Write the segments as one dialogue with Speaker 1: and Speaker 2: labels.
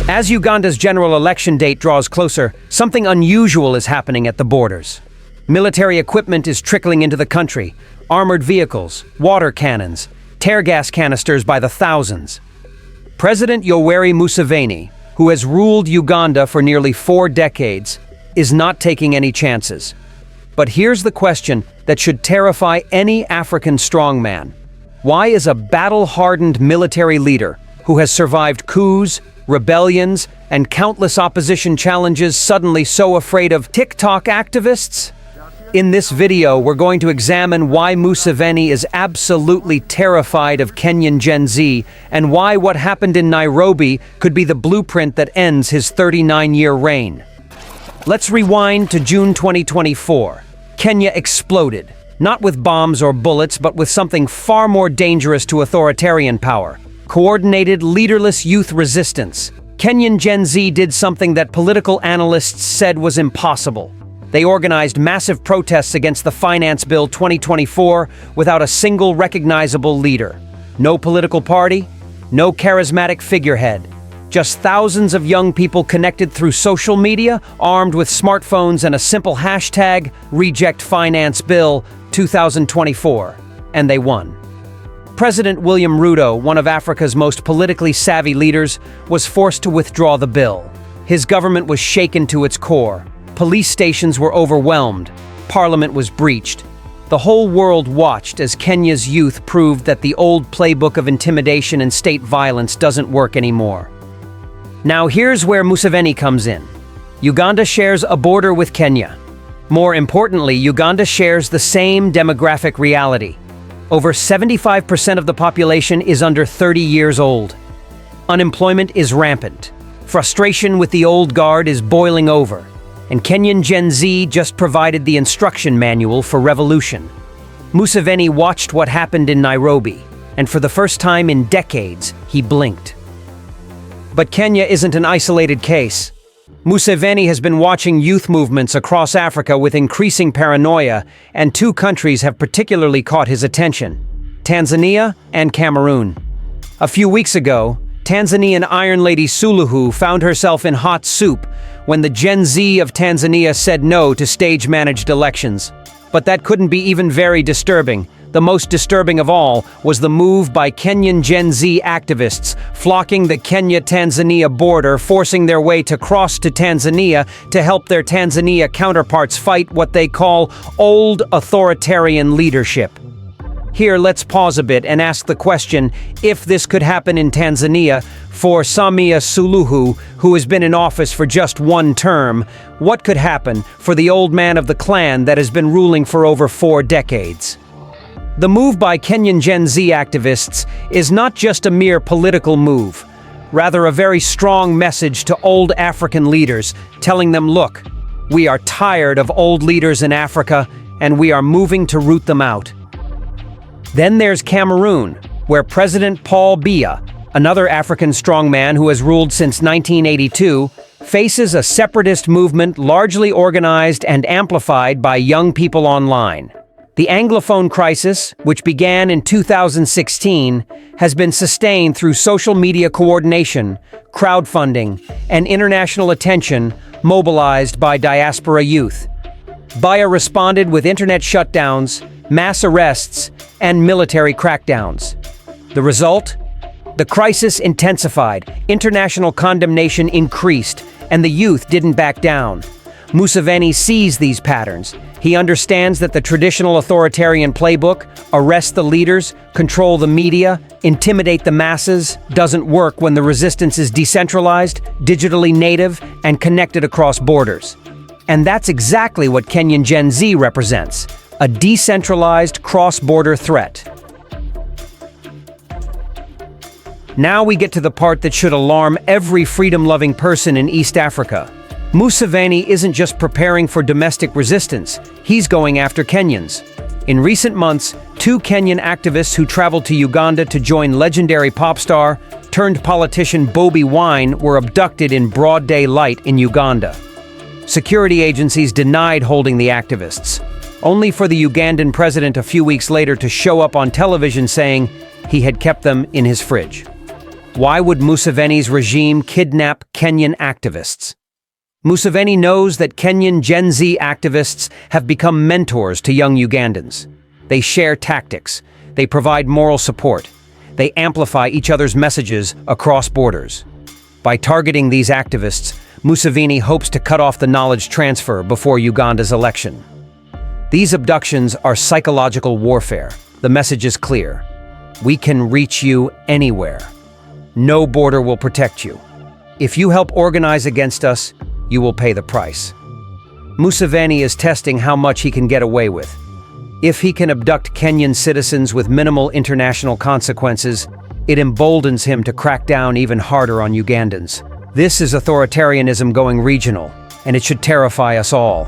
Speaker 1: As Uganda's general election date draws closer, something unusual is happening at the borders. Military equipment is trickling into the country: armored vehicles, water cannons, tear gas canisters by the thousands. President Yoweri Museveni, who has ruled Uganda for nearly 4 decades, is not taking any chances. But here's the question that should terrify any African strongman. Why is a battle-hardened military leader who has survived coups, rebellions, and countless opposition challenges suddenly so afraid of TikTok activists? In this video, we're going to examine why Museveni is absolutely terrified of Kenyan Gen Z and why what happened in Nairobi could be the blueprint that ends his 39-year reign. Let's rewind to June 2024. Kenya exploded, not with bombs or bullets, but with something far more dangerous to authoritarian power: coordinated, leaderless youth resistance. Kenyan Gen Z did something that political analysts said was impossible. They organized massive protests against the Finance Bill 2024 without a single recognizable leader. No political party, no charismatic figurehead. Just thousands of young people connected through social media, armed with smartphones and a simple hashtag, Reject Finance Bill 2024. And they won. President William Ruto, one of Africa's most politically savvy leaders, was forced to withdraw the bill. His government was shaken to its core. Police stations were overwhelmed. Parliament was breached. The whole world watched as Kenya's youth proved that the old playbook of intimidation and state violence doesn't work anymore. Now here's where Museveni comes in. Uganda shares a border with Kenya. More importantly, Uganda shares the same demographic reality. Over 75% of the population is under 30 years old. Unemployment is rampant. Frustration with the old guard is boiling over. And Kenyan Gen Z just provided the instruction manual for revolution. Museveni watched what happened in Nairobi, and for the first time in decades, he blinked. But Kenya isn't an isolated case. Museveni has been watching youth movements across Africa with increasing paranoia, and 2 countries have particularly caught his attention: Tanzania and Cameroon. A few weeks ago, Tanzanian Iron Lady Suluhu found herself in hot soup when the Gen Z of Tanzania said no to stage-managed elections. But that couldn't be even very disturbing. The most disturbing of all was the move by Kenyan Gen Z activists flocking the Kenya-Tanzania border, forcing their way to cross to Tanzania to help their Tanzania counterparts fight what they call old authoritarian leadership. Here, let's pause a bit and ask the question, if this could happen in Tanzania for Samia Suluhu, who has been in office for just 1 term, what could happen for the old man of the clan that has been ruling for over 4 decades? The move by Kenyan Gen Z activists is not just a mere political move, rather a very strong message to old African leaders, telling them, look, we are tired of old leaders in Africa, and we are moving to root them out. Then there's Cameroon, where President Paul Biya, another African strongman who has ruled since 1982, faces a separatist movement largely organized and amplified by young people online. The Anglophone crisis, which began in 2016, has been sustained through social media coordination, crowdfunding, and international attention mobilized by diaspora youth. Biya responded with internet shutdowns, mass arrests, and military crackdowns. The result? The crisis intensified, international condemnation increased, and the youth didn't back down. Museveni sees these patterns. He understands that the traditional authoritarian playbook, arrest the leaders, control the media, intimidate the masses, doesn't work when the resistance is decentralized, digitally native, and connected across borders. And that's exactly what Kenyan Gen Z represents: a decentralized cross-border threat. Now we get to the part that should alarm every freedom-loving person in East Africa. Museveni isn't just preparing for domestic resistance, he's going after Kenyans. In recent months, 2 Kenyan activists who traveled to Uganda to join legendary pop star turned politician Bobi Wine were abducted in broad daylight in Uganda. Security agencies denied holding the activists, only for the Ugandan president a few weeks later to show up on television saying he had kept them in his fridge. Why would Museveni's regime kidnap Kenyan activists? Museveni knows that Kenyan Gen Z activists have become mentors to young Ugandans. They share tactics, they provide moral support, they amplify each other's messages across borders. By targeting these activists, Museveni hopes to cut off the knowledge transfer before Uganda's election. These abductions are psychological warfare. The message is clear. We can reach you anywhere. No border will protect you. If you help organize against us, you will pay the price. Museveni is testing how much he can get away with. If he can abduct Kenyan citizens with minimal international consequences, it emboldens him to crack down even harder on Ugandans. This is authoritarianism going regional, and it should terrify us all.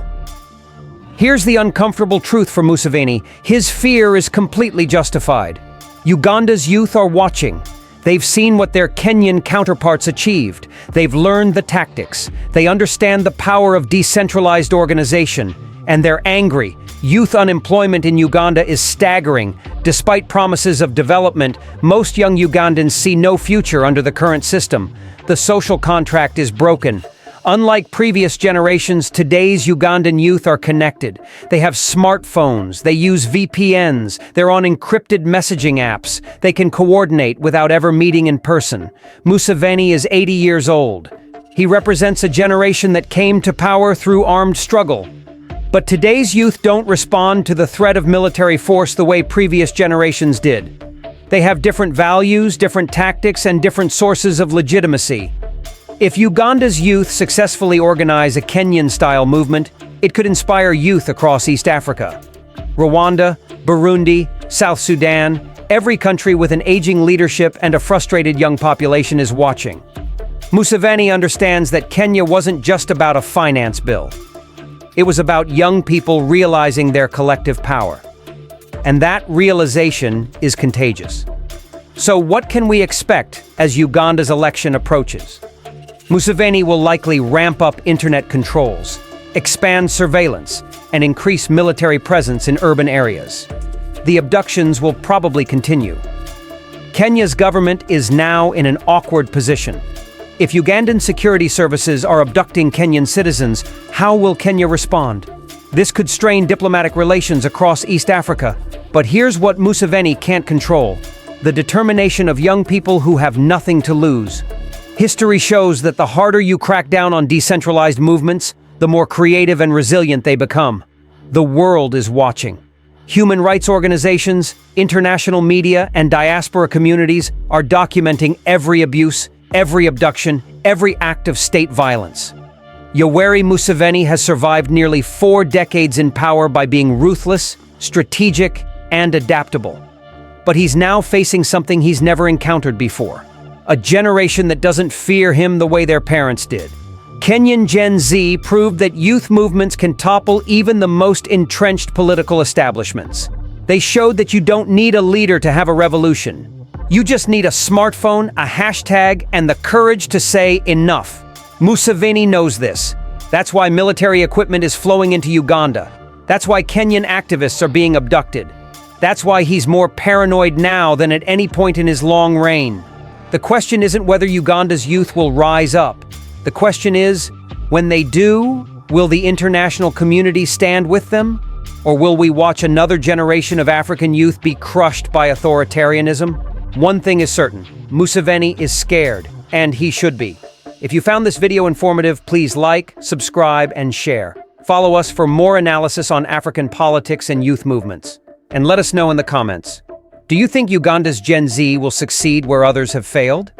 Speaker 1: Here's the uncomfortable truth for Museveni. His fear is completely justified. Uganda's youth are watching. They've seen what their Kenyan counterparts achieved. They've learned the tactics. They understand the power of decentralized organization. And they're angry. Youth unemployment in Uganda is staggering. Despite promises of development, most young Ugandans see no future under the current system. The social contract is broken. Unlike previous generations, today's Ugandan youth are connected. They have smartphones, they use VPNs, they're on encrypted messaging apps, they can coordinate without ever meeting in person. Museveni is 80 years old. He represents a generation that came to power through armed struggle. But today's youth don't respond to the threat of military force the way previous generations did. They have different values, different tactics, and different sources of legitimacy. If Uganda's youth successfully organize a Kenyan-style movement, it could inspire youth across East Africa. Rwanda, Burundi, South Sudan, every country with an aging leadership and a frustrated young population is watching. Museveni understands that Kenya wasn't just about a finance bill. It was about young people realizing their collective power. And that realization is contagious. So what can we expect as Uganda's election approaches? Museveni will likely ramp up internet controls, expand surveillance, and increase military presence in urban areas. The abductions will probably continue. Kenya's government is now in an awkward position. If Ugandan security services are abducting Kenyan citizens, how will Kenya respond? This could strain diplomatic relations across East Africa. But here's what Museveni can't control: the determination of young people who have nothing to lose. History shows that the harder you crack down on decentralized movements, the more creative and resilient they become. The world is watching. Human rights organizations, international media, and diaspora communities are documenting every abuse, every abduction, every act of state violence. Yoweri Museveni has survived nearly 4 decades in power by being ruthless, strategic, and adaptable. But he's now facing something he's never encountered before: a generation that doesn't fear him the way their parents did. Kenyan Gen Z proved that youth movements can topple even the most entrenched political establishments. They showed that you don't need a leader to have a revolution. You just need a smartphone, a hashtag, and the courage to say enough. Museveni knows this. That's why military equipment is flowing into Uganda. That's why Kenyan activists are being abducted. That's why he's more paranoid now than at any point in his long reign. The question isn't whether Uganda's youth will rise up. The question is, when they do, will the international community stand with them? Or will we watch another generation of African youth be crushed by authoritarianism? One thing is certain: Museveni is scared, and he should be. If you found this video informative, please like, subscribe, and share. Follow us for more analysis on African politics and youth movements. And let us know in the comments: do you think Uganda's Gen Z will succeed where others have failed?